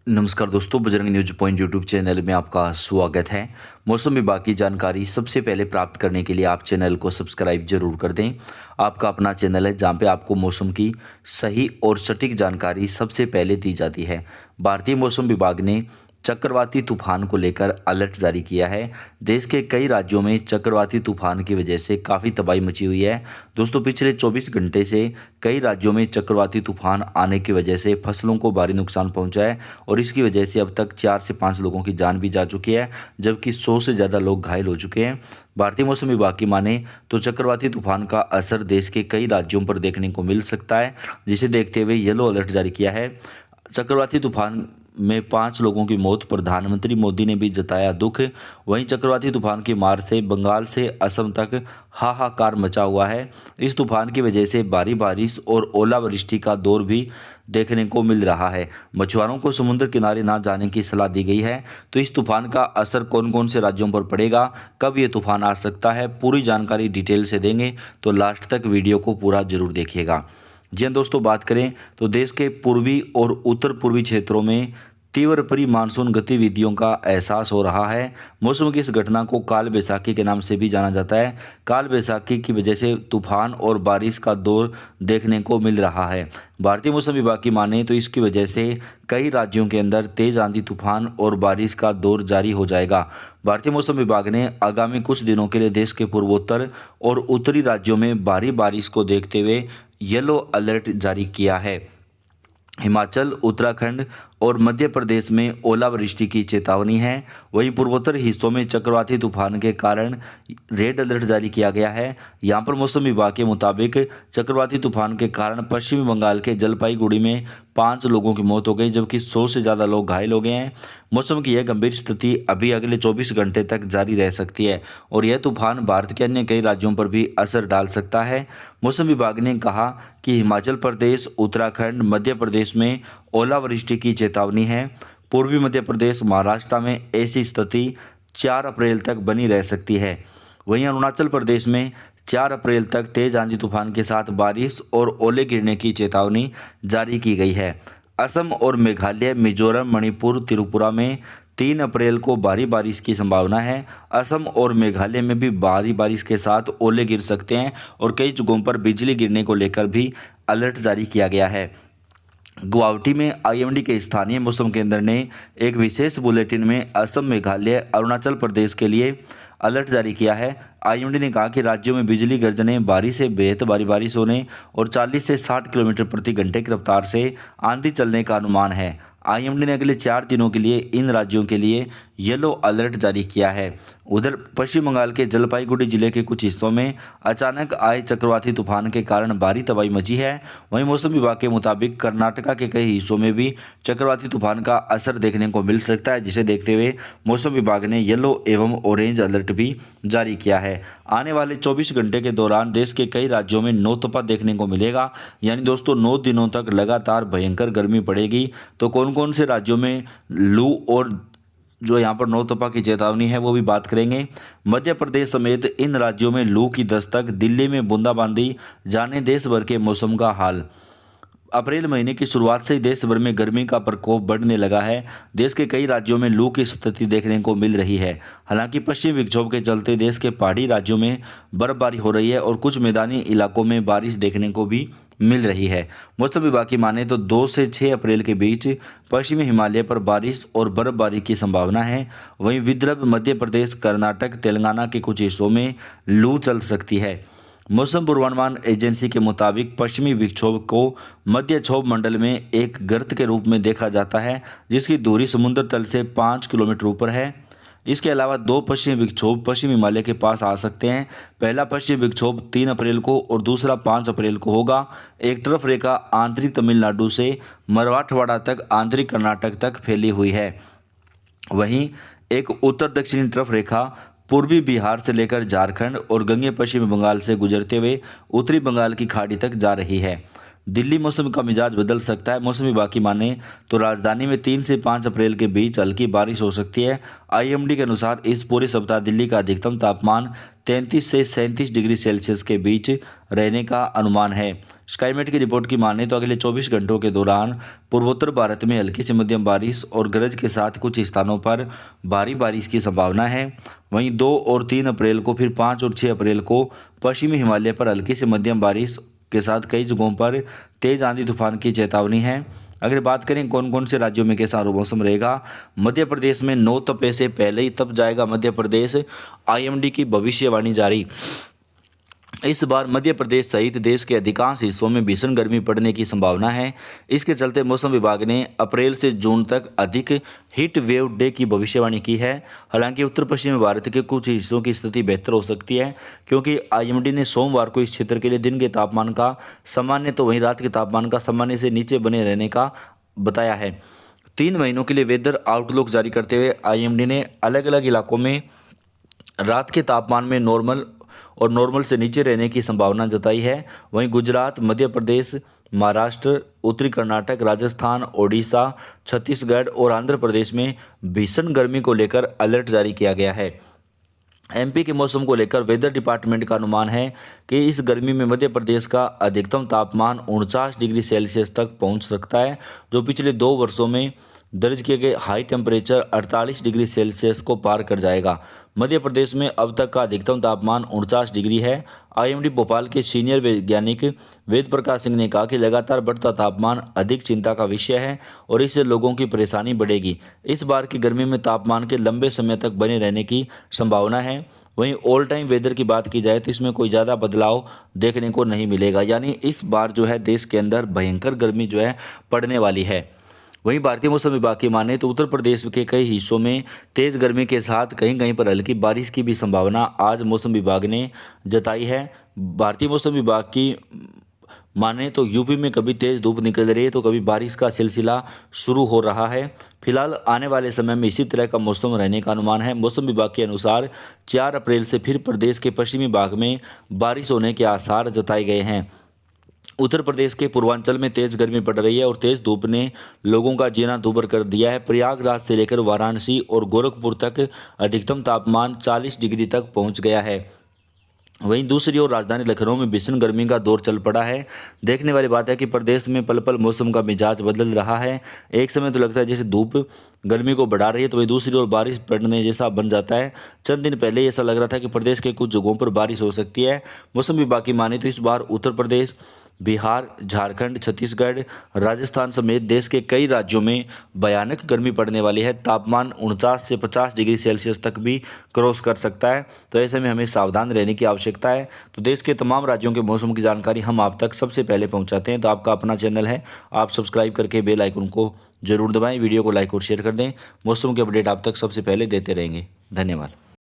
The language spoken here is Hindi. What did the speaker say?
नमस्कार दोस्तों, Bajrang news point YouTube channel में आपका स्वागत है। मौसम विभाग की जानकारी सबसे पहले प्राप्त करने के लिए आप चैनल को सब्सक्राइब जरूर कर दें। आपका अपना चैनल है जहां पे आपको मौसम की सही और सटीक जानकारी सबसे पहले दी जाती है। भारतीय मौसम विभाग ने चक्रवाती तूफान को लेकर अलर्ट जारी किया है। देश के कई राज्यों में चक्रवाती तूफान की वजह से काफ़ी तबाही मची हुई है। दोस्तों, पिछले 24 घंटे से कई राज्यों में चक्रवाती तूफान आने की वजह से फसलों को भारी नुकसान पहुंचा है और इसकी वजह से अब तक 4 से 5 लोगों की जान भी जा चुकी है, जबकि 100 से ज़्यादा लोग घायल हो चुके हैं। भारतीय मौसम विभाग की माने तो चक्रवाती तूफान का असर देश के कई राज्यों पर देखने को मिल सकता है, जिसे देखते हुए येलो अलर्ट जारी किया है। चक्रवाती तूफान में 5 लोगों की मौत, प्रधानमंत्री मोदी ने भी जताया दुख। वहीं चक्रवाती तूफान की मार से बंगाल से असम तक हाहाकार मचा हुआ है। इस तूफान की वजह से भारी बारिश और ओलावृष्टि का दौर भी देखने को मिल रहा है। मछुआरों को समुद्र किनारे ना जाने की सलाह दी गई है। तो इस तूफान का असर कौन कौन से राज्यों पर पड़ेगा, कब ये तूफान आ सकता है, पूरी जानकारी डिटेल से देंगे, तो लास्ट तक वीडियो को पूरा जरूर देखिएगा। जी हाँ दोस्तों, बात करें तो देश के पूर्वी और उत्तर पूर्वी क्षेत्रों में तीव्र प्री मानसून गतिविधियों का एहसास हो रहा है। मौसम की इस घटना को काल बैसाखी के नाम से भी जाना जाता है। काल बैसाखी की वजह से तूफान और बारिश का दौर देखने को मिल रहा है। भारतीय मौसम विभाग की माने तो इसकी वजह से कई राज्यों के अंदर तेज आंधी, तूफान और बारिश का दौर जारी हो जाएगा। भारतीय मौसम विभाग ने आगामी कुछ दिनों के लिए देश के पूर्वोत्तर और उत्तरी राज्यों में भारी बारिश को देखते हुए येलो अलर्ट जारी किया है। हिमाचल, उत्तराखंड और मध्य प्रदेश में ओलावृष्टि की चेतावनी है। वहीं पूर्वोत्तर हिस्सों में चक्रवाती तूफान के कारण रेड अलर्ट जारी किया गया है। यहां पर मौसम विभाग के मुताबिक चक्रवाती तूफान के कारण पश्चिमी बंगाल के जलपाईगुड़ी में 5 लोगों की मौत हो गई, जबकि 100 से ज़्यादा लोग घायल हो गए हैं। मौसम की यह गंभीर स्थिति अभी अगले 24 घंटे तक जारी रह सकती है और यह तूफान भारत के अन्य कई राज्यों पर भी असर डाल सकता है। मौसम विभाग ने कहा कि हिमाचल प्रदेश, उत्तराखंड, मध्य प्रदेश में ओलावृष्टि की चेतावनी है। पूर्वी मध्य प्रदेश, महाराष्ट्र में ऐसी स्थिति 4 अप्रैल तक बनी रह सकती है। वहीं अरुणाचल प्रदेश में 4 अप्रैल तक तेज आंधी तूफान के साथ बारिश और ओले गिरने की चेतावनी जारी की गई है। असम और मेघालय, मिजोरम, मणिपुर, त्रिपुरा में 3 अप्रैल को भारी बारिश की संभावना है। असम और मेघालय में भी भारी बारिश के साथ ओले गिर सकते हैं और कई जगहों पर बिजली गिरने को लेकर भी अलर्ट जारी किया गया है। गुवाहाटी में आईएमडी के स्थानीय मौसम केंद्र ने एक विशेष बुलेटिन में असम, मेघालय, अरुणाचल प्रदेश के लिए अलर्ट जारी किया है। आईएमडी ने कहा कि राज्यों में बिजली गर्जने, भारी से बेहद भारी बारिश होने और 40 से 60 किलोमीटर प्रति घंटे की रफ्तार से आंधी चलने का अनुमान है। आईएमडी ने अगले 4 दिनों के लिए इन राज्यों के लिए येलो अलर्ट जारी किया है। उधर पश्चिम बंगाल के जलपाईगुड़ी जिले के कुछ हिस्सों में अचानक आए चक्रवाती तूफान के कारण भारी तबाही मची है। वहीं मौसम विभाग के मुताबिक कर्नाटका के कई हिस्सों में भी चक्रवाती तूफान का असर देखने को मिल सकता है, जिसे देखते हुए मौसम विभाग ने येलो एवं ऑरेंज अलर्ट भी जारी किया है। आने वाले 24 घंटे के दौरान देश के कई राज्यों में नौतपा देखने को मिलेगा। यानी दोस्तों, 9 दिनों तक लगातार भयंकर गर्मी पड़ेगी। तो कौन कौन से राज्यों में लू और जो यहाँ पर नौतपा की चेतावनी है वो भी बात करेंगे। मध्य प्रदेश समेत इन राज्यों में लू की दस्तक, दिल्ली में बूंदाबांदी, जाने देश भर के मौसम का हाल। अप्रैल महीने की शुरुआत से ही देश भर में गर्मी का प्रकोप बढ़ने लगा है। देश के कई राज्यों में लू की स्थिति देखने को मिल रही है। हालांकि पश्चिमी विक्षोभ के चलते देश के पहाड़ी राज्यों में बर्फबारी हो रही है और कुछ मैदानी इलाकों में बारिश देखने को भी मिल रही है। मौसम विभाग की माने तो 2 से 6 अप्रैल के बीच पश्चिमी हिमालय पर बारिश और बर्फबारी की संभावना है। वहीं विदर्भ, मध्य प्रदेश, कर्नाटक, तेलंगाना के कुछ हिस्सों में लू चल सकती है। मौसम पूर्वानुमान एजेंसी के मुताबिक पश्चिमी विक्षोभ को मध्य क्षोभ मंडल में एक गर्त के रूप में देखा जाता है, जिसकी दूरी समुद्र तल से 5 किलोमीटर ऊपर है। इसके अलावा 2 पश्चिमी विक्षोभ पश्चिम हिमालय के पास आ सकते हैं। पहला पश्चिमी विक्षोभ 3 अप्रैल को और दूसरा 5 अप्रैल को होगा। एक तरफ रेखा आंतरिक तमिलनाडु से मराठवाड़ा तक, आंतरिक कर्नाटक तक फैली हुई है। वहीं एक उत्तर दक्षिणी तरफ रेखा पूर्वी बिहार से लेकर झारखंड और गंगे पश्चिमी बंगाल से गुजरते हुए उत्तरी बंगाल की खाड़ी तक जा रही है। दिल्ली मौसम का मिजाज बदल सकता है। मौसम विभाग की माने तो राजधानी में 3 से 5 अप्रैल के बीच हल्की बारिश हो सकती है। आईएमडी के अनुसार इस पूरे सप्ताह दिल्ली का अधिकतम तापमान 33 से 37 डिग्री सेल्सियस के बीच रहने का अनुमान है। स्काईमेट की रिपोर्ट की माने तो अगले 24 घंटों के दौरान पूर्वोत्तर भारत में हल्की से मध्यम बारिश और गरज के साथ कुछ स्थानों पर भारी बारिश की संभावना है। वहीं 2 और 3 अप्रैल को, फिर 5 और 6 अप्रैल को पश्चिमी हिमालय पर हल्की से मध्यम बारिश के साथ कई जगहों पर तेज आंधी तूफान की चेतावनी है। अगर बात करें कौन कौन से राज्यों में कैसा मौसम रहेगा, मध्य प्रदेश में 9 तपे से पहले ही तप जाएगा मध्य प्रदेश। आईएमडी की भविष्यवाणी जारी। इस बार मध्य प्रदेश सहित देश के अधिकांश हिस्सों में भीषण गर्मी पड़ने की संभावना है। इसके चलते मौसम विभाग ने अप्रैल से जून तक अधिक हीट वेव डे की भविष्यवाणी की है। हालांकि उत्तर पश्चिमी भारत के कुछ हिस्सों की स्थिति बेहतर हो सकती है, क्योंकि आईएमडी ने सोमवार को इस क्षेत्र के लिए दिन के तापमान का सामान्य तो वहीं रात के तापमान का सामान्य से नीचे बने रहने का बताया है। 3 महीनों के लिए वेदर आउटलुक जारी करते हुए आईएमडी ने अलग अलग इलाकों में रात के तापमान में नॉर्मल से नीचे रहने की संभावना जताई है। वहीं गुजरात, मध्य प्रदेश, महाराष्ट्र, उत्तरी कर्नाटक, राजस्थान, ओडिशा, छत्तीसगढ़ और आंध्र प्रदेश में भीषण गर्मी को लेकर अलर्ट जारी किया गया है। एमपी के मौसम को लेकर वेदर डिपार्टमेंट का अनुमान है कि इस गर्मी में मध्य प्रदेश का अधिकतम तापमान 49 डिग्री सेल्सियस तक पहुंच सकता है, जो पिछले 2 वर्षों में दर्ज किए गए हाई टेम्परेचर 48 डिग्री सेल्सियस को पार कर जाएगा। मध्य प्रदेश में अब तक का अधिकतम तापमान 49 डिग्री है। आईएमडी भोपाल के सीनियर वैज्ञानिक वेद प्रकाश सिंह ने कहा कि लगातार बढ़ता तापमान अधिक चिंता का विषय है और इससे लोगों की परेशानी बढ़ेगी। इस बार की गर्मी में तापमान के लंबे समय तक बने रहने की संभावना है। वहीं ऑल टाइम वेदर की बात की जाए तो इसमें कोई ज़्यादा बदलाव देखने को नहीं मिलेगा, यानी इस बार जो है देश के अंदर भयंकर गर्मी जो है पड़ने वाली है। वहीं भारतीय मौसम विभाग की माने तो उत्तर प्रदेश के कई हिस्सों में तेज़ गर्मी के साथ कहीं कहीं पर हल्की बारिश की भी संभावना आज मौसम विभाग ने जताई है। भारतीय मौसम विभाग की माने तो यूपी में कभी तेज़ धूप निकल रही है तो कभी बारिश का सिलसिला शुरू हो रहा है। फिलहाल आने वाले समय में इसी तरह का मौसम रहने का अनुमान है। मौसम विभाग के अनुसार 4 अप्रैल से फिर प्रदेश के पश्चिमी भाग में बारिश होने के आसार जताए गए हैं। उत्तर प्रदेश के पूर्वांचल में तेज गर्मी पड़ रही है और तेज धूप ने लोगों का जीना दूभर कर दिया है। प्रयागराज से लेकर वाराणसी और गोरखपुर तक अधिकतम तापमान 40 डिग्री तक पहुंच गया है। वहीं दूसरी ओर राजधानी लखनऊ में भीषण गर्मी का दौर चल पड़ा है। देखने वाली बात है कि प्रदेश में पल पल मौसम का मिजाज बदल रहा है। एक समय तो लगता है जैसे धूप गर्मी को बढ़ा रही है, तो वहीं दूसरी ओर बारिश पड़ने जैसा बन जाता है। चंद दिन पहले ऐसा लग रहा था कि प्रदेश के कुछ जगहों पर बारिश हो सकती है। मौसम विभाग की माने तो इस बार उत्तर प्रदेश, बिहार, झारखंड, छत्तीसगढ़, राजस्थान समेत देश के कई राज्यों में भयानक गर्मी पड़ने वाली है। तापमान 49 से 50 डिग्री सेल्सियस तक भी क्रॉस कर सकता है, तो ऐसे में हमें सावधान रहने की आवश्यकता है। तो देश के तमाम राज्यों के मौसम की जानकारी हम आप तक सबसे पहले पहुंचाते हैं। तो आपका अपना चैनल है, आप सब्सक्राइब करके बेल आइकन को जरूर दबाएं, वीडियो को लाइक और शेयर कर दें। मौसम के अपडेट आप तक सबसे पहले देते रहेंगे। धन्यवाद।